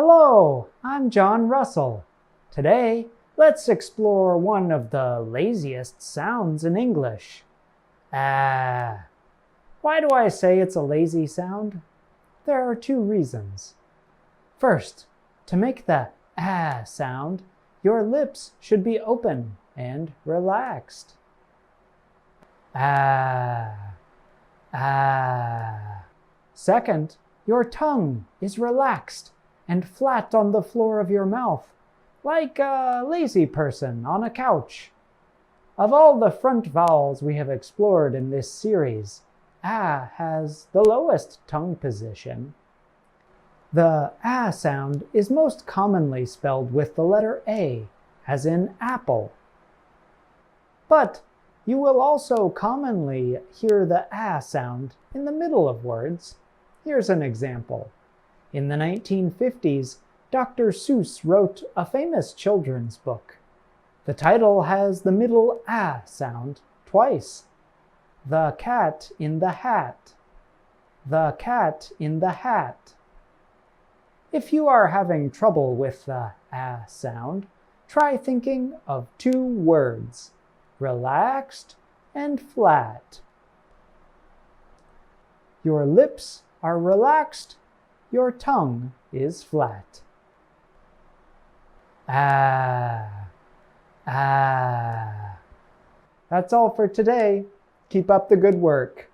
Hello, I'm John Russell. Today, let's explore one of the laziest sounds in English. Ah. Why do I say it's a lazy sound? There are two reasons. First, to make the ah sound, your lips should be open and relaxed. Ah, ah. Second, your tongue is relaxed and flat on the floor of your mouth, like a lazy person on a couch. Of all the front vowels we have explored in this series, ah has the lowest tongue position. The ah sound is most commonly spelled with the letter A, as in apple. But you will also commonly hear the ah sound in the middle of words. Here's an example. In the 1950s, Dr. Seuss wrote a famous children's book. The title has the middle ah sound twice. The cat in the hat. The cat in the hat. If you are having trouble with the ah sound, try thinking of two words, relaxed and flat. Your lips are relaxed, your tongue is flat. Ah, ah. That's all for today. Keep up the good work.